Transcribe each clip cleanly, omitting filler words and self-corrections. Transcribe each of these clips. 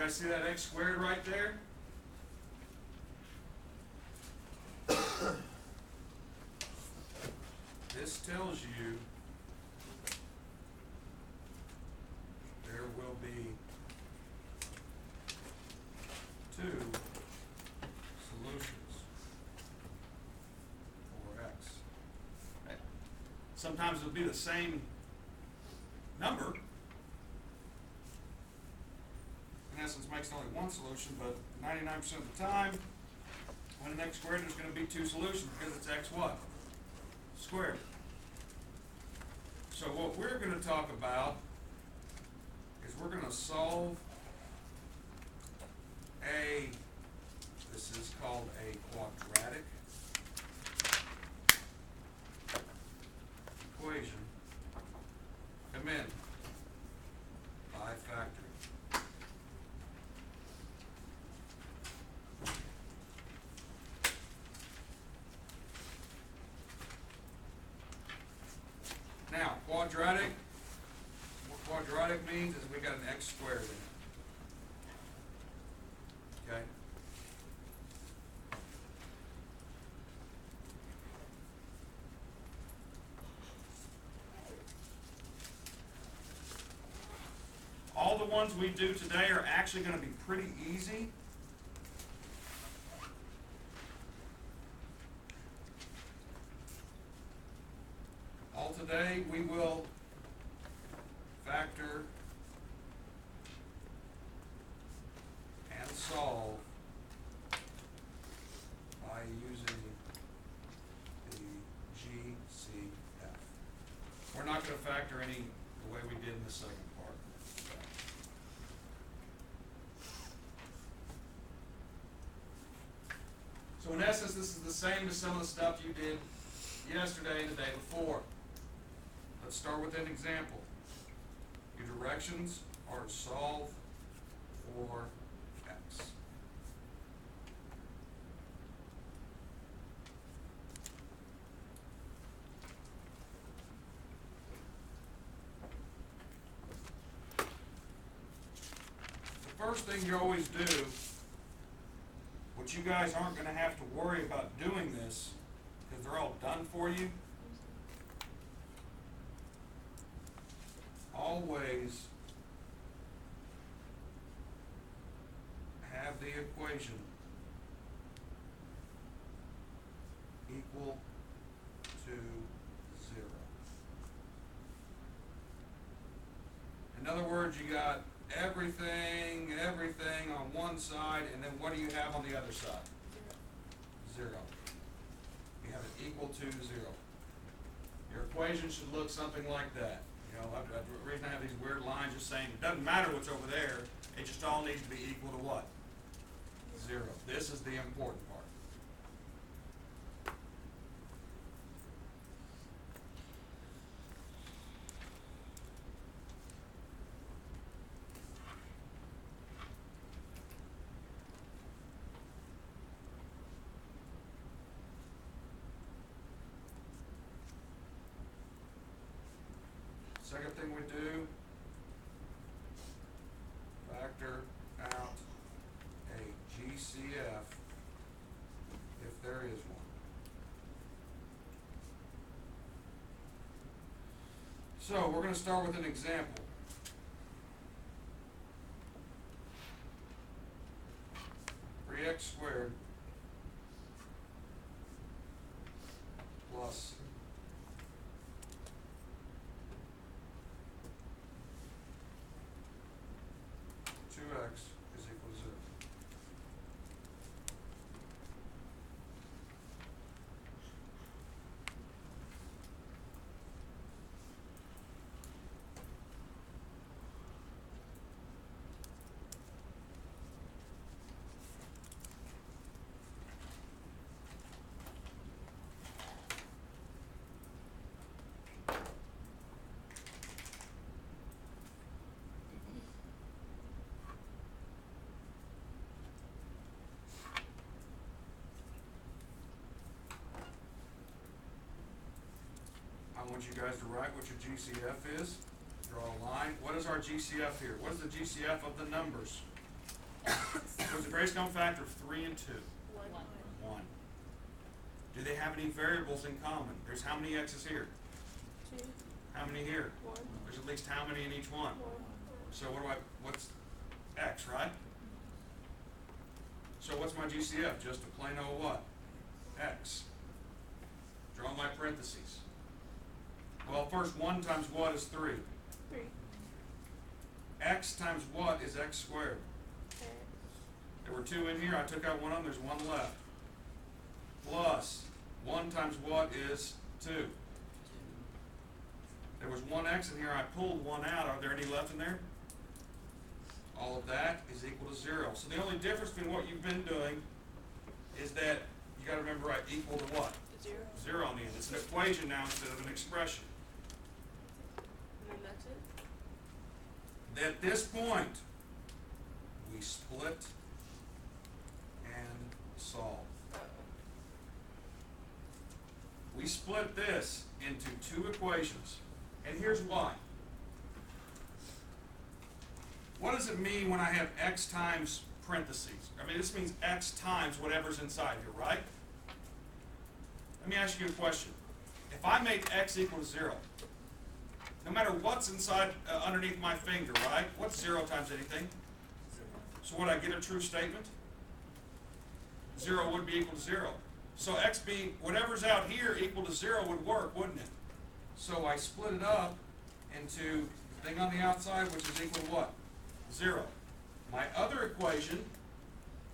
guys see that x squared right there? This tells you there will be two solutions for x. Right? Sometimes it'll be the same number. In essence, makes only one solution, but 99% of the time, when an x squared, there's going to be two solutions because it's x what? Squared. So what we're going to talk about is we're going to solve this is called a quadratic equation. Come in by factoring. Now, quadratic, what quadratic means is we got an x squared in it. Okay? All the ones we do today are actually going to be pretty easy. All today we will factor and solve by using the GCF. We're not going to factor any the way we did in the second part. So in essence, this is the same as some of the stuff you did yesterday and the day before. Let's start with an example. Your directions are to solve for x. The first thing you always do, which you guys aren't going to have to worry about doing this because they're all done for you, always have the equation equal to 0. In other words, you got everything on one side, and then what do you have on the other side? 0. You have it equal to 0. Your equation should look something like that. You know, the reason I have these weird lines just saying it doesn't matter what's over there, it just all needs to be equal to what? 0. This is the important part. Second thing we do, factor out a GCF if there is one. So we're going to start with an example. For x squared plus 2x is equal to 0. I want you guys to write what your GCF is. Draw a line. What is our GCF here? What is the GCF of the numbers? What's the greatest common factor of 3 and 2? 1. Do they have any variables in common? There's how many x's here? 2. How many here? 1. There's at least how many in each one? 1. So what's x, right? So what's my GCF? Just a plain old what? X. Draw my parentheses. Well, first 1 times what is 3? 3. X times what is x squared? X. There were 2 in here. I took out one of them. There's 1 left. Plus 1 times what is 2? There was 1 x in here. I pulled 1 out. Are there any left in there? All of that is equal to 0. So the only difference between what you've been doing is that you got to remember, right, equal to what? 0. 0 on the end. It's an equation now instead of an expression. And then that's it. At this point, we split and solve. We split this into 2 equations, and here's why. What does it mean when I have x times parentheses? I mean, this means x times whatever's inside here, right? Let me ask you a question. If I make x equal to 0, no matter what's inside underneath my finger, right? What's 0 times anything? 0. So would I get a true statement? 0 would be equal to 0. So x being whatever's out here equal to 0 would work, wouldn't it? So I split it up into the thing on the outside, which is equal to what? 0. My other equation,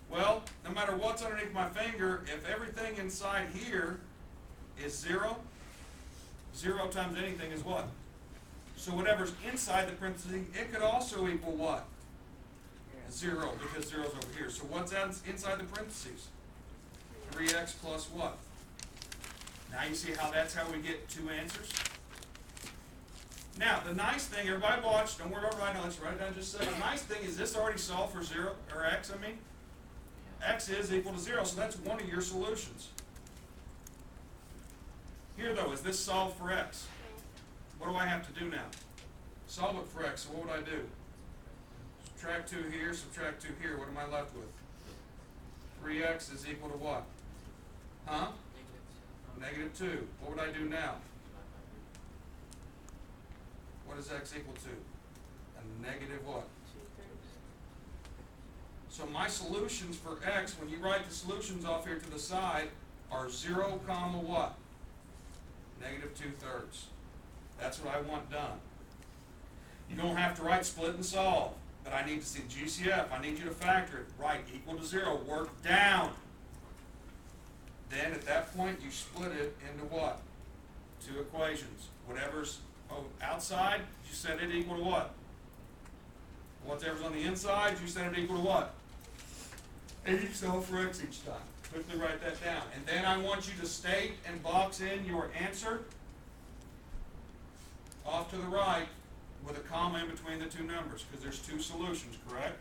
well, no matter what's underneath my finger, if everything inside here is 0, 0 times anything is what? So whatever's inside the parentheses, it could also equal what? 0, because 0 is over here. So what's inside the parentheses? 3x plus what? Now you see how that's how we get 2 answers? Now, the nice thing, everybody watch, don't worry about writing, let's write it down just a second. The nice thing is this already solved for 0, or x, I mean. X is equal to 0, so that's one of your solutions. Here though, is this solved for x? What do I have to do now? Solve it for x, so what would I do? Subtract 2 here, subtract 2 here, what am I left with? 3x is equal to what? Huh? Negative 2. What would I do now? What is x equal to? A negative what? 2/3. So my solutions for x, when you write the solutions off here to the side, are 0, comma what? Negative 2/3. That's what I want done. You don't have to write split and solve, but I need to see GCF. I need you to factor it. Write equal to 0. Work down. Then at that point, you split it into what? 2 equations. Whatever's outside, you set it equal to what? Whatever's on the inside, you set it equal to what? And you solve for x each time. Quickly write that down. And then I want you to state and box in your answer off to the right with a comma in between the 2 numbers, because there's 2 solutions, correct?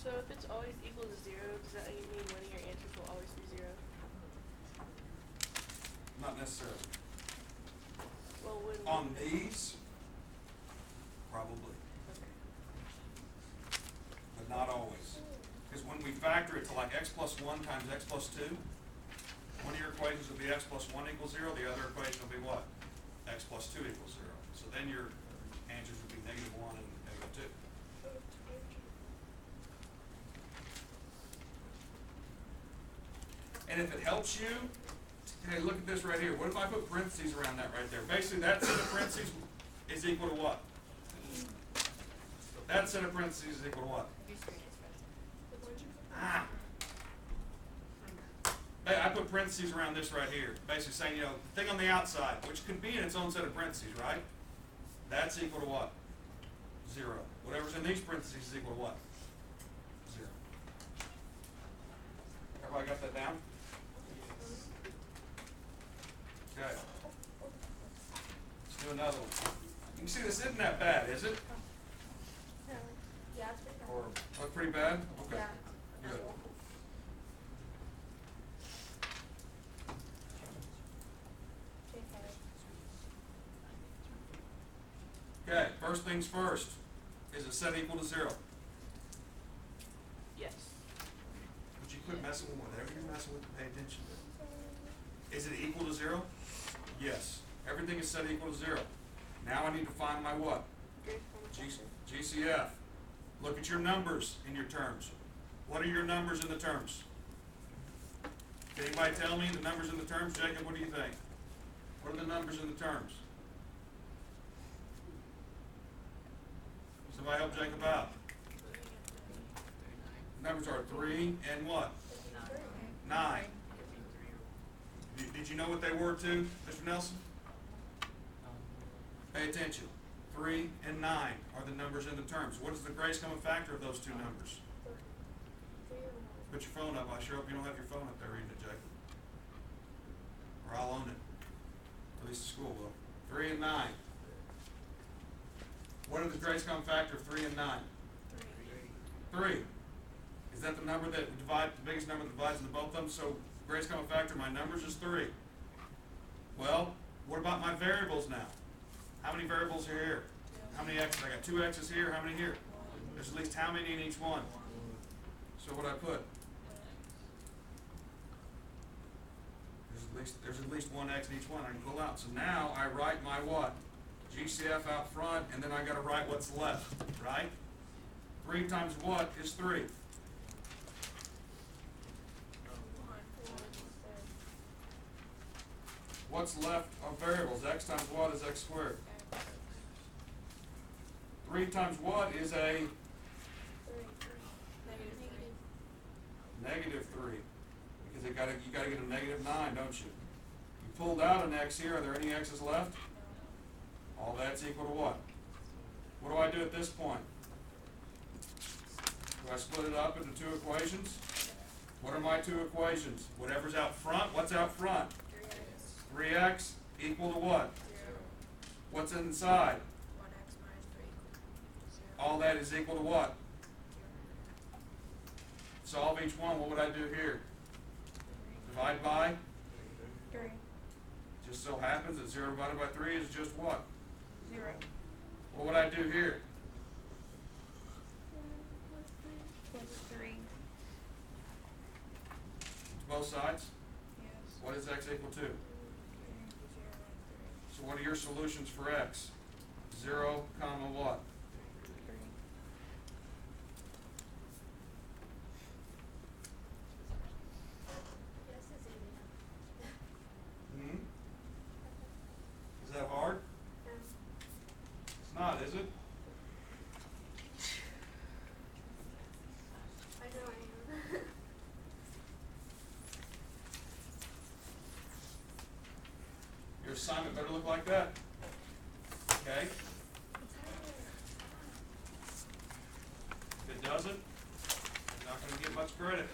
So if it's always equal to 0, does that mean one of your answers will always be 0? Not necessarily. Well, when On these, probably, Okay. but not always. Because when we factor it to like x plus 1 times x plus 2, one of your equations will be x plus 1 equals 0, the other equation will be what? X plus 2 equals 0. So then your answers will be negative 1 and negative 2. And if it helps you, hey, look at this right here. What if I put parentheses around that right there? Basically, that set of parentheses is equal to what? That set of parentheses is equal to what? Ah. I put parentheses around this right here. Basically saying, you know, the thing on the outside, which could be in its own set of parentheses, right? That's equal to what? 0. Whatever's in these parentheses is equal to what? 0. Everybody got that down? Okay. Let's do another one. You can see this isn't that bad, is it? Yeah. Or pretty bad? Okay. Yeah. Good. First things first, is it set equal to 0? Yes. Would you quit messing with whatever you're messing with and pay attention? Is it equal to 0? Yes. Everything is set equal to 0. Now I need to find my what? Greatest common factor. GCF. Look at your numbers in your terms. What are your numbers in the terms? Can anybody tell me the numbers in the terms? Jacob, what do you think? What are the numbers in the terms? Somebody help Jacob out. Numbers are 3 and what? 9. Did you know what they were too, Mr. Nelson? Pay attention. 3 and 9 are the numbers in the terms. What is the greatest common factor of those two numbers? Put your phone up. I sure hope you don't have your phone up there reading it, Jacob. Or I'll own it. At least the school will. 3 and 9. What are the greatest common factor of 3 and 9? 3. Is that the number that the biggest number that divides into both of them? So greatest common factor of my numbers is 3. Well, what about my variables now? How many variables are here? How many x's? I got 2 x's here. How many here? There's at least how many in each one? So what I put? There's at least 1 x in each one I can pull out. So now I write my what? GCF out front, and then I got to write what's left, right? 3 times what is 3? What's left of variables? X times what is x squared? 3 times what is a negative 3? Because you gotta get a negative 9, don't you? You pulled out an x here. Are there any x's left? All that's equal to what? What do I do at this point? Do I split it up into 2 equations? What are my 2 equations? Whatever's out front, what's out front? 3x equal to what? 0. What's inside? 1x minus 3 equals 0. All that is equal to what? Solve each one. What would I do here? Divide by? 3. Just so happens that 0 divided by 3 is just what? 0. What would I do here? Plus 3. To both sides? Yes. What is x equal to? 0 and 3. So what are your solutions for x? 0, comma what? 3. Hmm? Is that hard? It's not, is it? I know I am. Your assignment better look like that. Okay? If it doesn't, you're not going to get much credit.